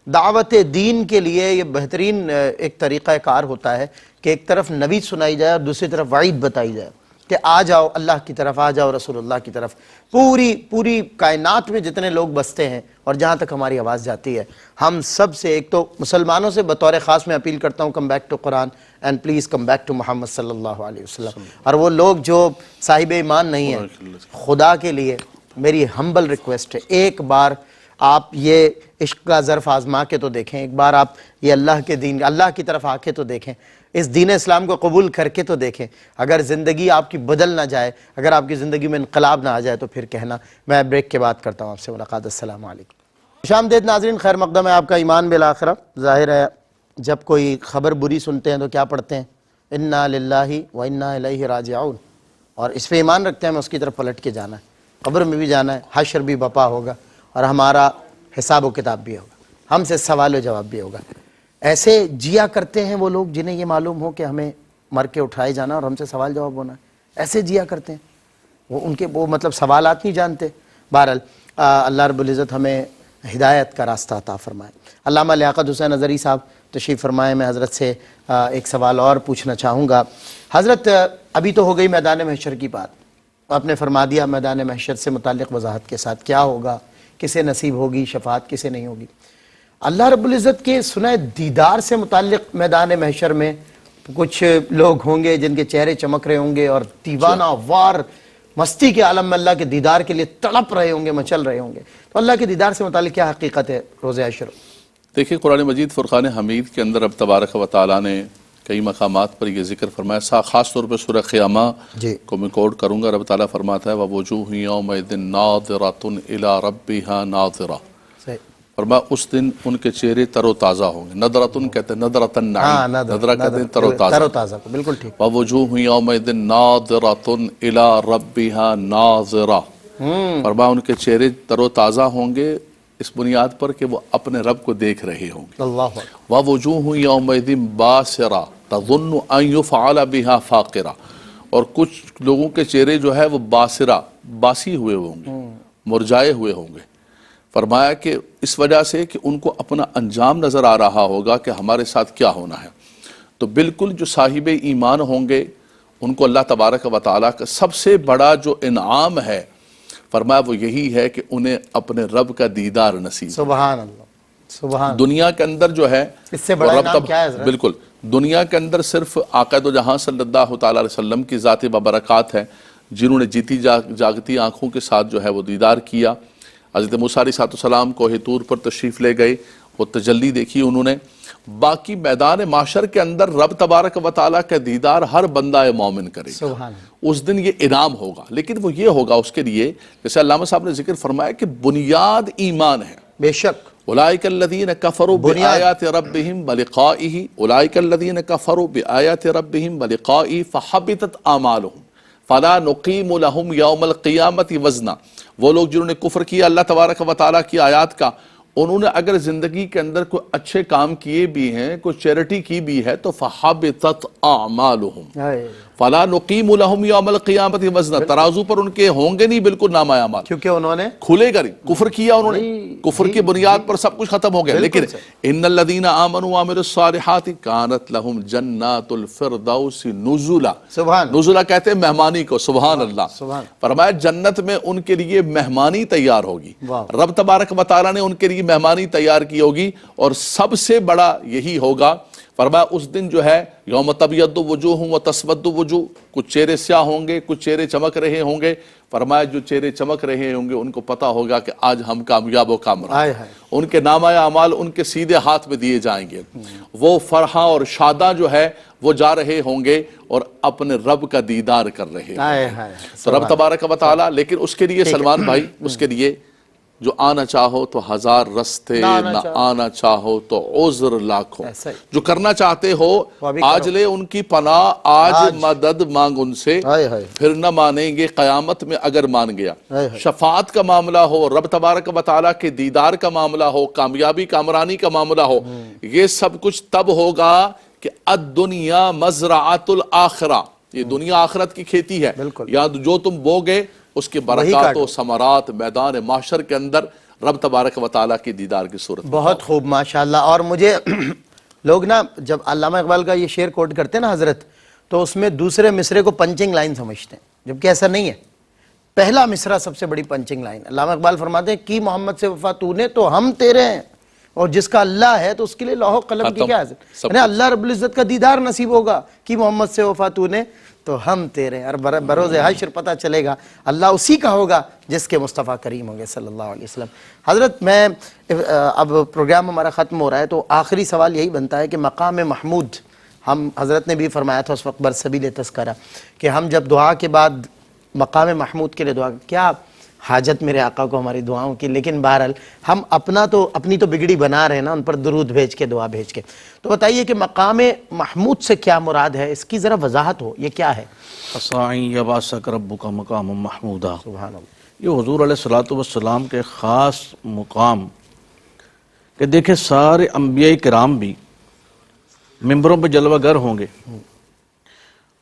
[SPEAKER 2] دعوت دین کے لیے یہ بہترین ایک طریقہ کار ہوتا ہے کہ ایک طرف نوید سنائی جائے اور دوسری طرف وعید بتائی جائے کہ آ جاؤ اللہ کی طرف, آ جاؤ رسول اللہ کی طرف. پوری کائنات میں جتنے لوگ بستے ہیں اور جہاں تک ہماری آواز جاتی ہے, ہم سب سے, ایک تو مسلمانوں سے بطور خاص میں اپیل کرتا ہوں, come back to Quran and please come back to Muhammad صلی اللہ علیہ وسلم. اور وہ لوگ جو صاحب ایمان نہیں ہیں, خدا کے لیے میری ہمبل ریکویسٹ ہے, ایک بار آپ یہ عشق کا ظرف آزما کے تو دیکھیں, ایک بار آپ یہ اللہ کے دین, اللہ کی طرف آ کے تو دیکھیں, اس دین اسلام کو قبول کر کے تو دیکھیں. اگر زندگی آپ کی بدل نہ جائے, اگر آپ کی زندگی میں انقلاب نہ آ جائے تو پھر کہنا. میں بریک کے بعد کرتا ہوں آپ سے ملاقات. السلام علیکم. خوش آمدید ناظرین, خیر مقدم ہے آپ کا ایمان بالآخرہ. ظاہر ہے جب کوئی خبر بری سنتے ہیں تو کیا پڑھتے ہیں, انا للہ و انا الیہ راجعون, اور اس پہ ایمان رکھتے ہیں ہمیں اس کی طرف پلٹ کے جانا ہے, قبر میں بھی جانا ہے, حشر بھی بپا ہوگا, اور ہمارا حساب و کتاب بھی ہوگا, ہم سے سوال و جواب بھی ہوگا. ایسے جیا کرتے ہیں وہ لوگ جنہیں یہ معلوم ہو کہ ہمیں مر کے اٹھائے جانا اور ہم سے سوال جواب ہونا ہے, ایسے جیا کرتے ہیں وہ, ان کے وہ مطلب سوالات نہیں جانتے. بہرحال اللہ رب العزت ہمیں ہدایت کا راستہ عطا فرمائے. علامہ لیاقت حسین ازہری صاحب تشریف فرمائیں. میں حضرت سے ایک سوال اور پوچھنا چاہوں گا. حضرت ابھی تو ہو گئی میدان محشر کی بات, آپ نے فرما دیا میدان محشر سے متعلق وضاحت کے ساتھ کیا ہوگا, کسے نصیب ہوگی شفاعت, کسے نہیں ہوگی. اللہ رب العزت کے سنہ دیدار سے متعلق میدان محشر میں کچھ لوگ ہوں گے جن کے چہرے چمک رہے ہوں گے اور دیوانہ وار مستی کے عالم میں اللہ کے دیدار کے لیے تڑپ رہے ہوں گے, مچل رہے ہوں گے. تو اللہ کے دیدار سے متعلق کیا حقیقت ہے روز حشر؟
[SPEAKER 3] دیکھیں قرآن مجید فرقان حمید کے اندر اب تبارک و تعالیٰ نے کئی مقامات پر یہ ذکر فرمایا. خاص طور پہ سورہ قیامہ کو میں کوٹ کروں گا. رب تعالیٰ فرماتا ہے وَوُجُوهٌ يَوْمَئِذٍ نَاظِرَةٌ إِلَىٰ رَبِّهَا نَاظِرَةٌ. فرمایا اس دن ان کے چہرے تر و تازہ ہوں گے. نظرتن کہتے ہیں نظرۃ النعیم, نظرہ کہتے ہیں تر و تازہ.
[SPEAKER 2] بالکل ٹھیک.
[SPEAKER 3] وَوُجُوهٌ يَوْمَئِذٍ نَاظِرَةٌ إِلَىٰ رَبِّهَا نَاظِرَةٌ. فرمایا ان کے چہرے تر و تازہ ہوں گے اس بنیاد پر کہ وہ اپنے رب کو دیکھ رہے ہوں گے.
[SPEAKER 2] اللہ.
[SPEAKER 3] وَوُجُوهٌ يَوْمَئِذٍ بَاسِرَةٌ تَظُنُّ أَن يُفْعَلَ بِهَا فَاقِرَةٌ. اور کچھ لوگوں کے چہرے جو ہے وہ باسرہ, باسی ہوئے ہوں گے, مرجائے ہوئے ہوں گے. فرمایا کہ اس وجہ سے کہ ان کو اپنا انجام نظر آ رہا ہوگا کہ ہمارے ساتھ کیا ہونا ہے. تو بالکل جو صاحب ایمان ہوں گے ان کو اللہ تبارک و تعالیٰ کا سب سے بڑا جو انعام ہے فرمایا وہ یہی ہے کہ انہیں اپنے رب کا دیدار نصیب.
[SPEAKER 2] سبحان اللہ, سبحان.
[SPEAKER 3] دنیا کے اندر جو ہے
[SPEAKER 2] اس سے بڑا انعام کیا ہے حضرت؟
[SPEAKER 3] بالکل دنیا کے اندر صرف آقا دو جہاں صلی اللہ تعالیٰ علیہ وسلم کی ذات ببرکات ہے جنہوں نے جیتی جاگتی آنکھوں کے ساتھ جو ہے وہ دیدار کیا. حضرت موسیٰ علیہ السلام کوہ طور پر تشریف لے گئے, وہ تجلی دیکھی انہوں نے. باقی میدان معاشر کے اندر رب تبارک و تعالیٰ کا دیدار ہر بندہ مومن کرے گا.
[SPEAKER 2] سبحان.
[SPEAKER 3] اس دن یہ انعام ہوگا, لیکن وہ یہ ہوگا اس کے لیے جیسے علامہ صاحب نے ذکر فرمایا کہ بنیاد ایمان ہے.
[SPEAKER 2] بے شک.
[SPEAKER 3] اولئک الذین کفروا بآیات ربہم ولقائہ, اولئک الذین کفروا بآیات ربہم ولقائہ فحبطت اعمالہم فلا نقیم لہم یوم القیامت وزنا. وہ لوگ جنہوں نے کفر کیا اللہ تبارک و تعالیٰ کی آیات کا, انہوں نے اگر زندگی کے اندر کوئی اچھے کام کیے بھی ہیں, کوئی چیریٹی کی بھی ہے, تو فحبطت اعمالہم فلا نقیم لہم یوم القیامت وزنا. ترازو پر ان کے ہوں گے نہیں بالکل نام اعمال,
[SPEAKER 2] کیونکہ انہوں نے
[SPEAKER 3] کھلے گا نہیں. کفر کیا انہوں نے, کفر کی بنیاد پر سب کچھ ختم ہو گیا. لیکن ان الذین آمنوا وعملوا الصالحات کانت لہم جنات الفردوس نزلا.
[SPEAKER 2] سبحان.
[SPEAKER 3] نزلا کہتے ہیں مہمانی کو. سبحان اللہ. فرمایا جنت میں ان کے لیے مہمانی تیار ہوگی. رب تبارک و تعالیٰ نے ان کے لیے مہمانی تیار کی ہوگی, اور سب سے بڑا یہی ہوگا. فرمایا اس دن جو ہے یوم تبیض وجوہ و تسود وجوہ, کچھ چہرے سیاہ ہوں گے, کچھ چہرے چمک رہے ہوں گے. فرمایا جو چہرے چمک رہے ہوں گے ان کو پتا ہوگا کہ آج ہم کامیاب و کامران. ان کے نامہ اعمال ان کے سیدھے ہاتھ میں دیے جائیں گے. وہ فرحاں اور شاداں جو ہے وہ جا رہے ہوں گے اور اپنے رب کا دیدار کر رہے ہیں. تو رب تبارک و تعالیٰ, لیکن اس کے لیے سلمان بھائی, اس کے لیے جو آنا چاہو تو ہزار رستے, نہ آنا چاہو تو عذر لاکھوں. جو کرنا چاہتے ہو آج لے ان کی پناہ, آج مدد مانگ ان سے, پھر نہ مانیں گے قیامت میں اگر مان گیا. شفاعت کا معاملہ ہو, رب تبارک و تعالیٰ کے دیدار کا معاملہ ہو, کامیابی کامرانی کا معاملہ ہو, یہ سب کچھ تب ہوگا کہ الدنیا مزرعۃ الآخرہ, یہ دنیا آخرت کی کھیتی ہے. یا جو تم بوگے اس کے برکات و ثمرات میدان معاشر کے اندر رب تبارک و تعالیٰ کی دیدار کی صورت.
[SPEAKER 2] بہت خوب ماشاءاللہ. اور مجھے لوگ نا جب علامہ اقبال کا یہ شعر کوٹ کرتے ہیں نا حضرت, تو اس میں دوسرے مصرے کو پنچنگ لائن سمجھتے ہیں, جبکہ ایسا نہیں ہے. پہلا مصرع سب سے بڑی پنچنگ لائن. علامہ اقبال فرماتے ہیں کی محمد سے وفا تو نے تو ہم تیرے ہیں, اور جس کا اللہ ہے تو اس کے لیے لوح و قلم کی کیا حاضر. یعنی اللہ رب العزت کا دیدار نصیب ہوگا کی محمد سے وفا تو نے تو ہم تیرے. اور بروز حشر پتہ چلے گا اللہ اسی کا ہوگا جس کے مصطفیٰ کریم ہوں گے صلی اللہ علیہ وسلم. حضرت میں اب پروگرام ہمارا ختم ہو رہا ہے, تو آخری سوال یہی بنتا ہے کہ مقام محمود, ہم حضرت نے بھی فرمایا تھا اس وقت برسبیل تذکرہ کہ ہم جب دعا کے بعد مقام محمود کے لیے دعا, کیا حاجت میرے آقا کو ہماری دعاؤں کی, لیکن بہرحال ہم اپنی تو بگڑی بنا رہے ہیں نا, ان پر درود بھیج کے دعا بھیج کے. تو بتائیے کہ مقام محمود سے کیا مراد ہے, اس کی ذرا وضاحت ہو, یہ کیا ہے؟
[SPEAKER 1] عَسَىٰ أَن يَبْعَثَكَ رَبُّكَ مَقَامًا مَحْمُودًا.
[SPEAKER 2] سبحان اللہ.
[SPEAKER 1] یہ حضور علیہ السلام کے خاص مقام کہ دیکھیں سارے انبیاء کرام بھی ممبروں پہ جلوہ گر ہوں گے,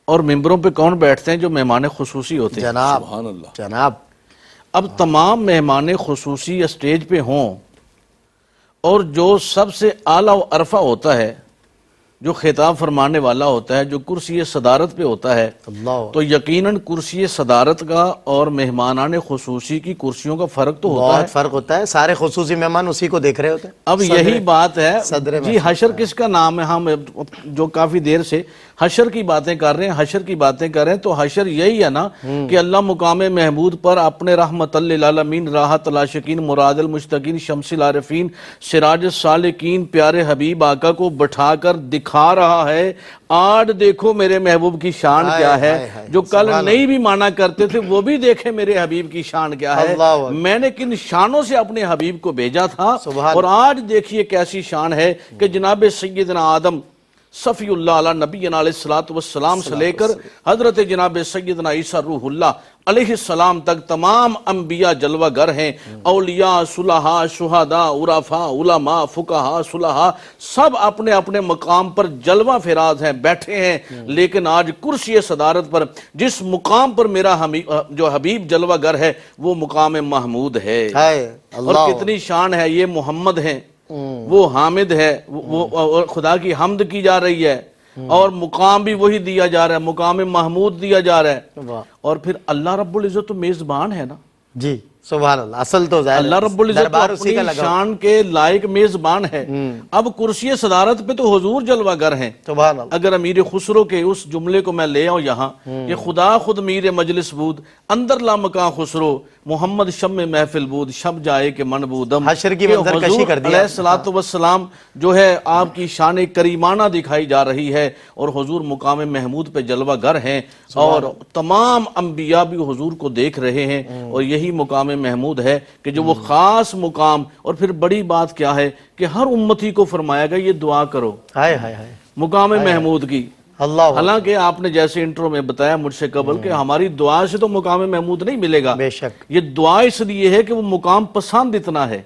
[SPEAKER 1] اور ممبروں پہ کون بیٹھتے ہیں؟ جو مہمان خصوصی ہوتے ہیں.
[SPEAKER 2] جناب
[SPEAKER 3] سبحان اللہ.
[SPEAKER 2] جناب.
[SPEAKER 1] اب تمام مہمان خصوصی اسٹیج پہ ہوں, اور جو سب سے اعلیٰ و عرفہ ہوتا ہے جو خطاب فرمانے والا ہوتا ہے، جو کرسی صدارت پہ ہوتا ہے،
[SPEAKER 2] اللہ
[SPEAKER 1] تو یقیناً کرسی صدارت کا اور مہمانان خصوصی کی کرسیوں کا فرق تو ہوتا ہے۔
[SPEAKER 2] بہت فرق ہوتا ہے، سارے خصوصی مہمان اسی کو دیکھ رہے ہوتے ہیں۔
[SPEAKER 1] اب یہی بات ہے
[SPEAKER 2] صدر
[SPEAKER 1] جی، حشر کس کا نام ہے؟ ہم جو کافی دیر سے حشر کی باتیں کر رہے ہیں، حشر کی باتیں کر رہے ہیں، تو حشر یہی ہے نا کہ اللہ مقام محمود پر اپنے رحمت للعالمین، راحت العاشقین، مراد المشتاقین، شمس العارفین، سراج السالکین، پیارے حبیب آقا کو بٹھا کر دکھا رہا ہے، آج دیکھو میرے محبوب کی شان کیا ہے۔ جو کل نہیں بھی مانا کرتے تھے وہ بھی دیکھیں میرے حبیب کی شان کیا ہے، میں نے کن شانوں سے اپنے حبیب کو بھیجا تھا، اور آج دیکھیے کیسی شان ہے کہ جناب سیدنا آدم صفی اللہ علیہ نبینا علیہ السلام سے لے کر حضرت جناب سیدنا عیسیٰ روح اللہ علیہ السلام تک تمام انبیاء جلوہ گر ہیں، اولیاء، صلحاء، شہداء، عرفاء، علماء، فقہاء، صلحاء، سب اپنے اپنے مقام پر جلوہ فراز ہیں، بیٹھے ہیں، لیکن آج کرسی صدارت پر جس مقام پر میرا جو حبیب جلوہ گر ہے وہ مقام محمود ہے، اور کتنی شان ہے، یہ محمد ہیں، وہ حامد ہے، وہ خدا کی حمد کی جا رہی ہے، اور مقام بھی وہی دیا جا رہا ہے، مقام محمود دیا جا رہا ہے، اور پھر اللہ رب العزت تو میزبان ہے نا
[SPEAKER 2] جی، سبحان اللہ، اصل تو ظاہر
[SPEAKER 1] اللہ رب العزت تو اپنی شان کے لائق میزبان ہے۔ اب کرسی صدارت پہ تو حضور جلوہ گر ہیں۔
[SPEAKER 2] سبحان اللہ،
[SPEAKER 1] اگر امیر خسرو کے اس جملے کو میں لے آؤں یہاں کہ خدا خود میر مجلس بود، اندر لامکاں خسرو، محمد شم محفل بود، شب جائے کہ من بودم۔
[SPEAKER 2] حشر کی منظر کشی کر دیا
[SPEAKER 1] علیہ السلام جو ہے آپ کی شان کریمانہ دکھائی جا رہی ہے، اور حضور مقام محمود پہ جلوہ گر ہیں، اور تمام انبیاء بھی حضور کو دیکھ رہے ہیں، اور یہی مقام محمود ہے کہ جو وہ خاص مقام، اور پھر بڑی بات کیا ہے کہ ہر امتی کو فرمایا گیا یہ دعا کرو مقام محمود کی۔ حالانکہ آپ نے جیسے انٹرو میں بتایا مجھ سے قبل کہ ہماری دعا سے تو مقام محمود نہیں ملے گا،
[SPEAKER 2] بے شک،
[SPEAKER 1] یہ دعا اس لیے ہے کہ وہ مقام پسند اتنا ہے،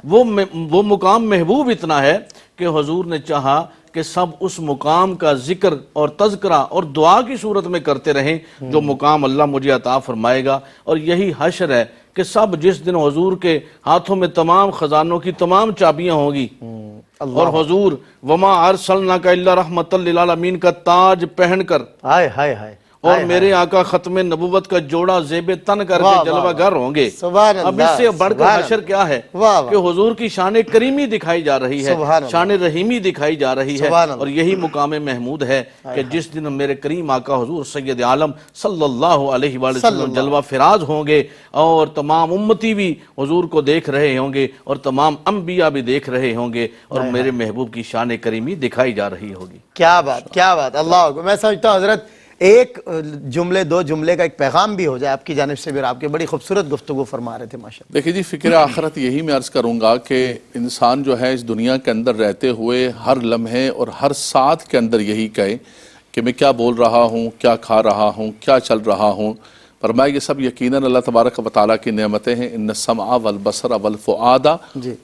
[SPEAKER 1] وہ مقام محبوب اتنا ہے کہ حضور نے چاہا کہ سب اس مقام کا ذکر اور تذکرہ اور دعا کی صورت میں کرتے رہیں جو مقام اللہ مجھے عطا فرمائے گا، اور یہی حشر ہے کہ سب جس دن حضور کے ہاتھوں میں تمام خزانوں کی تمام چابیاں ہوں گی، اور حضور وما ارسلناک الا رحمت للعالمین کا تاج پہن کر اور میرے آقا ختم نبوت کا جوڑا زیب تن کر کے جلوہ گر ہوں گے۔ اب اس سے بڑھ کر حشر کیا ہے کہ حضور کی شان کریمی دکھائی جا رہی ہے، شان رحیمی دکھائی جا رہی ہے، اور یہی مقام محمود ہے کہ جس دن میرے کریم آقا حضور سید عالم صلی اللہ علیہ وآلہ وسلم جلوہ فراز ہوں گے، اور تمام امتی بھی حضور کو دیکھ رہے ہوں گے، اور تمام انبیاء بھی دیکھ رہے ہوں گے، اور میرے محبوب کی شان کریمی دکھائی جا رہی ہوگی۔
[SPEAKER 2] کیا بات، کیا بات، اللہ اکبر۔ میں سمجھتا ہوں حضرت ایک جملے دو جملے کا ایک پیغام بھی ہو جائے آپ کی جانب سے بھی، آپ کے بڑی خوبصورت گفتگو فرما رہے تھے ماشاءاللہ۔
[SPEAKER 3] دیکھیں جی، فکر آخرت یہی میں عرض کروں گا کہ انسان جو ہے اس دنیا کے اندر رہتے ہوئے ہر لمحے اور ہر ساتھ کے اندر یہی کہے کہ میں کیا بول رہا ہوں، کیا کھا رہا ہوں، کیا چل رہا ہوں۔ فرمایا یہ سب یقیناً اللہ تبارک و تعالیٰ کی نعمتیں ہیں، ان السمع والبصر والفؤاد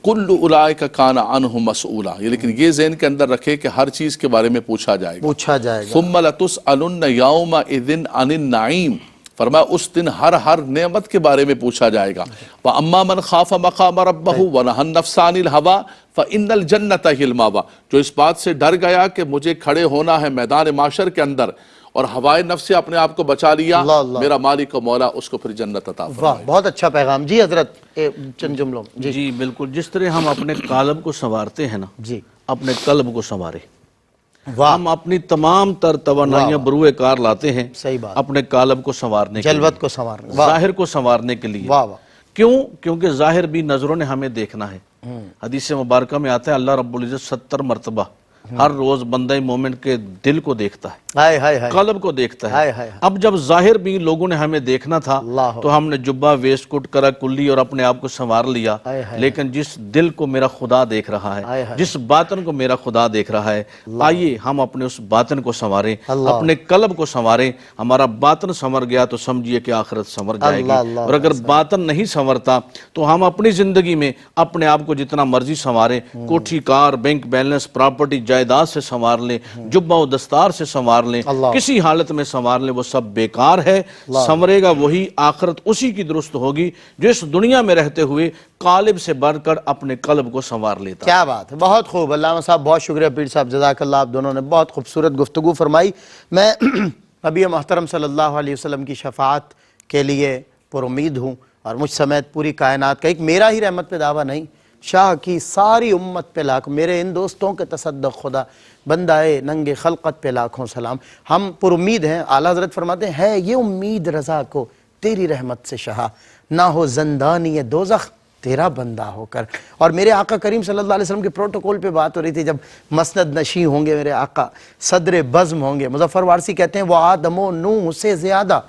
[SPEAKER 3] کل اولئک کان عنہ مسئولا، لیکن یہ ذہن کے اندر رکھے کہ ہر چیز کے بارے میں پوچھا جائے گا۔ ثم لتسألن یومئذ عن النعیم، فرمایا اس دن ہر نعمت کے بارے میں پوچھا جائے گا۔ وَأَمَّا مَنْ خَافَ مَقَامَ رَبَّهُ وَنَهَى النَّفْسَ عَنِ الْهَوَىٰ فَإِنَّ الْجَنَّةَ هِيَ الْمَأْوَىٰ، جو اس بات سے ڈر گیا کہ مجھے کھڑے ہونا ہے میدان محشر کے اندر، اور ہوائے نفس سے اپنے آپ کو بچا لیا، میرا مالک و مولا اس کو پھر جنت عطا فرمائے۔
[SPEAKER 2] بہت اچھا پیغام جی حضرت، چند جملوں
[SPEAKER 1] جی بالکل، جس طرح ہم اپنے قالب کو سنوارتے ہیں نا،
[SPEAKER 2] جی
[SPEAKER 1] اپنے قلب کو سنوارے، ہم اپنی تمام تر توانائیاں بروئے کار لاتے ہیں
[SPEAKER 2] صحیح بات،
[SPEAKER 1] اپنے قالب کو سنوارنے کے لیے،
[SPEAKER 2] جلوت کو سنوارنے،
[SPEAKER 1] ظاہر کو سنوارنے کے لیے۔ کیوں؟ کیونکہ ظاہر بھی نظروں نے ہمیں دیکھنا ہے۔ حدیث مبارکہ میں آتا ہے اللہ رب العزت 70 مرتبہ ہر روز بندہ مومن کے دل کو دیکھتا ہے، قلب کو دیکھتا ہے۔ اب جب ظاہر بھی لوگوں نے ہمیں دیکھنا تھا تو ہم نے جبہ ویسٹ کوٹ کرا کلی اور اپنے آپ کو سنوار لیا، لیکن جس دل کو میرا خدا دیکھ رہا ہے، جس باطن کو میرا خدا دیکھ رہا ہے، آئیے ہم اپنے اس باطن کو سنواریں، اپنے قلب کو سنواریں۔ ہمارا باطن سنور گیا تو سمجھیے کہ آخرت سنور جائے گی، اور اگر باطن نہیں سنورتا تو ہم اپنی زندگی میں اپنے آپ کو جتنا مرضی سنواریں، کوٹھی، کار، بینک بیلنس، پراپرٹی، جائیداد سے سنوار لیں، جبہ و دستار سے سنوار لیں، کسی حالت میں سنوار لیں، وہ سب بیکار ہے۔ سنورے گا وہی، آخرت اسی کی درست ہوگی جو اس دنیا میں رہتے ہوئے قالب سے بڑھ کر اپنے قلب کو سنوار لیتا۔
[SPEAKER 2] کیا بات ہے، بہت خوب۔ علامہ صاحب بہت شکریہ، پیر صاحب جزاک اللہ، آپ دونوں نے بہت خوبصورت گفتگو فرمائی۔ میں نبی محترم صلی اللہ علیہ وسلم کی شفاعت کے لیے پر امید ہوں، اور مجھ سمیت پوری کائنات کا، ایک میرا ہی رحمت پہ دعویٰ نہیں، شاہ کی ساری امت پہ لاکھ، میرے ان دوستوں کے تصدق خدا، بندائے ننگ خلقت پہ لاکھوں سلام۔ ہم پر امید ہیں، اعلیٰ حضرت فرماتے ہیں، ہے یہ امید رضا کو تیری رحمت سے شہا، نہ ہو زندانی دوزخ تیرا بندہ ہو کر۔ اور میرے آقا کریم صلی اللہ علیہ وسلم کے پروٹوکول پہ بات ہو رہی تھی، جب مسند نشین ہوں گے میرے آقا، صدر بزم ہوں گے، مظفر وارسی کہتے ہیں وہ آدم و نوح سے زیادہ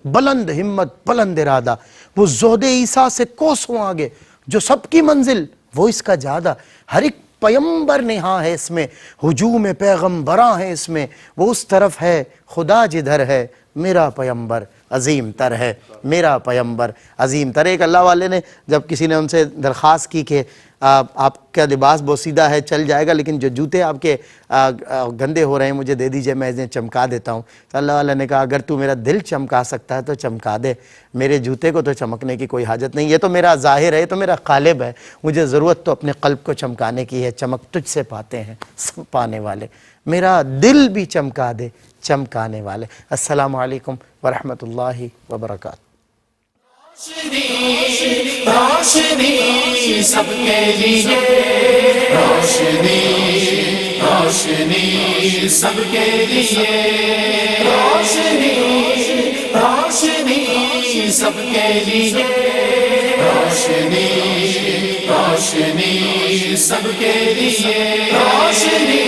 [SPEAKER 2] بلند ہمت بلند ارادہ، وہ زہد عیسیٰ سے کوسوں آگے، جو سب کی منزل وہ اس کا جادہ، ہر ایک پیمبر نہاں ہے اس میں، ہجوم پیغمبراں ہے اس میں، وہ اس طرف ہے خدا جدھر ہے، میرا پیمبر عظیم تر ہے، میرا پیمبر عظیم تر۔ ایک اللہ والے نے جب کسی نے ان سے درخواست کی کہ آپ کا لباس بوسیدہ ہے چل جائے گا، لیکن جو جوتے آپ کے گندے ہو رہے ہیں مجھے دے دیجئے، میں انہیں چمکا دیتا ہوں، تو اللہ والے نے کہا اگر تو میرا دل چمکا سکتا ہے تو چمکا دے، میرے جوتے کو تو چمکنے کی کوئی حاجت نہیں، یہ تو میرا ظاہر ہے، یہ تو میرا قالب ہے، مجھے ضرورت تو اپنے قلب کو چمکانے کی ہے، چمک تجھ سے پاتے ہیں سب پانے والے، میرا دل بھی چمکا دے چمکانے والے۔ السلام علیکم ورحمۃ اللہ وبرکاتہ۔
[SPEAKER 4] روشنی سب کے لیے، روشنی روشنی سب کے لیے، روشنی روشنی سب کے لیے، روشنی روشنی سب کے لیے، روشنی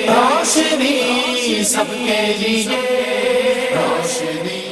[SPEAKER 4] روشنی سب کے لیے۔